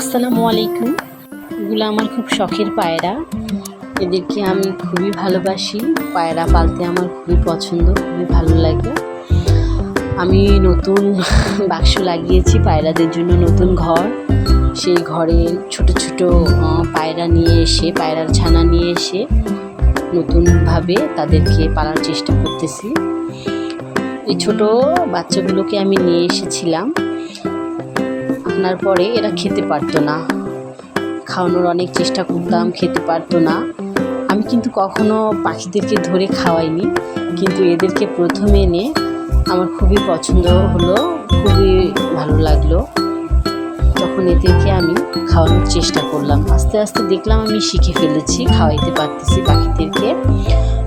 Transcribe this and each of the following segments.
আসসালামু আলাইকুম। এগুলো আমার খুব শখের পায়রা। এদেরকে আমি খুবই ভালোবাসি। পায়রা পালতে আমার খুবই পছন্দ, খুবই ভালো লাগে। আমি নতুন বাক্স লাগিয়েছি পায়রাদের জন্য, নতুন ঘর। সেই ঘরে ছোট ছোট পায়রা নিয়ে এসে, পায়রার ছানা নিয়ে এসে নতুনভাবে তাদেরকে পালার চেষ্টা করতেছি। এই ছোট বাচ্চাগুলোকে আমি নিয়ে এসেছিলাম। আনার পরে এরা খেতে পারতো না, খাওয়ানোর অনেক চেষ্টা করতাম, খেতে পারতো না। আমি কিন্তু কখনো পাখিদেরকে ধরে খাওয়াইনি, কিন্তু এদেরকে প্রথমে এনে আমার খুবই পছন্দ হলো, খুবই ভালো লাগলো। তখন এদেরকে আমি খাওয়ানোর চেষ্টা করলাম। আস্তে আস্তে দেখলাম আমি শিখে ফেলেছি, খাওয়াইতে পারতেছি পাখিদেরকে।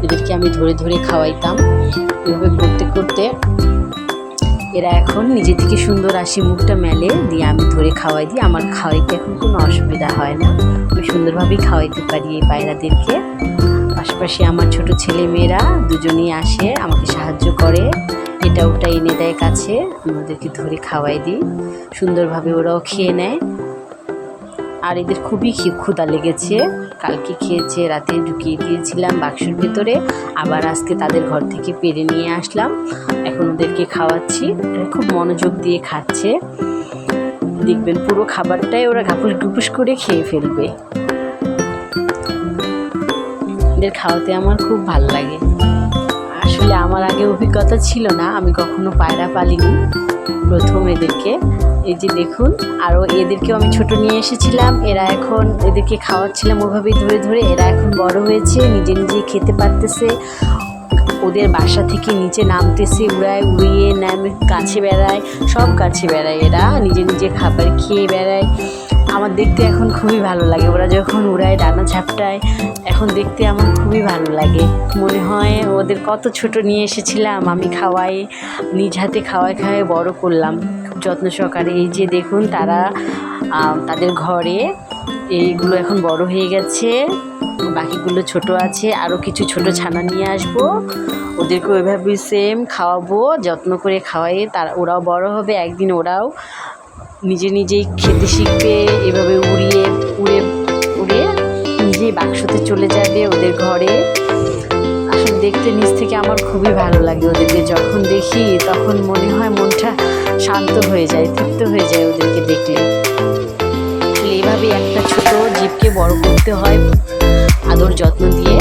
এদেরকে আমি ধরে ধরে খাওয়াইতাম। এভাবে করতে করতে এরা এখন নিজে থেকে সুন্দর হাসি মুখটা মেলে দিয়ে আমি ধরে খাওয়াই দিই। আমার খাওয়াইতে এখন কোনো অসুবিধা হয় না, আমি সুন্দরভাবেই খাওয়াইতে পারি এই পায়রাদেরকে। পাশাপাশি আমার ছোট ছেলে মেয়েরা দুজনেই আসে, আমাকে সাহায্য করে, এটা ওটা এনে দেয় কাছে, আমি ওদেরকে ধরে খাওয়াই দিই। সুন্দরভাবে ওরাও খেয়ে নেয়। আর এদের খুবই ক্ষুধা লেগেছে, কালকে খেয়েছে, রাতে ঢুকিয়ে দিয়েছিলাম বাক্সের ভেতরে, আবার আজকে তাদের ঘর থেকে পেড়ে নিয়ে আসলাম। এখন ওদেরকে খাওয়াচ্ছি, খুব মনোযোগ দিয়ে খাচ্ছে। দেখবেন পুরো খাবারটাই ওরা ঘাপুস ঘুপুস করে খেয়ে ফেলবে। এদের খাওয়াতে আমার খুব ভালো লাগে। আসলে আমার আগে অভিজ্ঞতা ছিল না, আমি কখনো পায়রা পালিনি, প্রথম এদেরকে। এই যে দেখুন, আরও এদেরকেও আমি ছোট নিয়ে এসেছিলাম। এরা এখন এদেরকে খাওয়াচ্ছিলাম ওভাবেই ধরে ধরে। এরা এখন বড় হয়েছে, নিজে নিজে খেতে পারতেছে, ওদের বাসা থেকে নিচে নামতেছে, উড়িয়ে নামে গাছে বেড়ায়, সব গাছে বেড়ায়। এরা নিজে নিজে খাবার খেয়ে বেড়ায়। আমার দেখতে এখন খুবই ভালো লাগে, ওরা যখন উড়ায়, ডানা ঝাপটায়, এখন দেখতে আমার খুবই ভালো লাগে। মনে হয় ওদের কত ছোট নিয়ে এসেছিলাম, আমি খাওয়াই, নিজ হাতে খাওয়াই খাওয়াই বড় করলাম খুব যত্ন সহকারে। এই যে দেখুন, তারা তাদের ঘরে এইগুলো এখন বড় হয়ে গেছে, বাকিগুলো ছোট আছে। আরও কিছু ছোট ছানা নিয়ে আসবো, ওদেরকে ওইভাবে সেম খাওয়াবো, যত্ন করে খাওয়াই। ওরাও বড় হবে, একদিন ওরাও নিজে নিজেই খেতে শিখবে, এভাবে উড়ে নিজেই বাক্সতে চলে যাবে ওদের ঘরে। আসলে দেখতে নিজ থেকে আমার খুবই ভালো লাগে ওদেরকে, যখন দেখি তখন মনে হয় মনটা শান্ত হয়ে যায়, তৃপ্ত হয়ে যায় ওদেরকে দেখলে। এইভাবে একটা ছোট জীবকে বড় করতে হয় আদর যত্ন দিয়ে।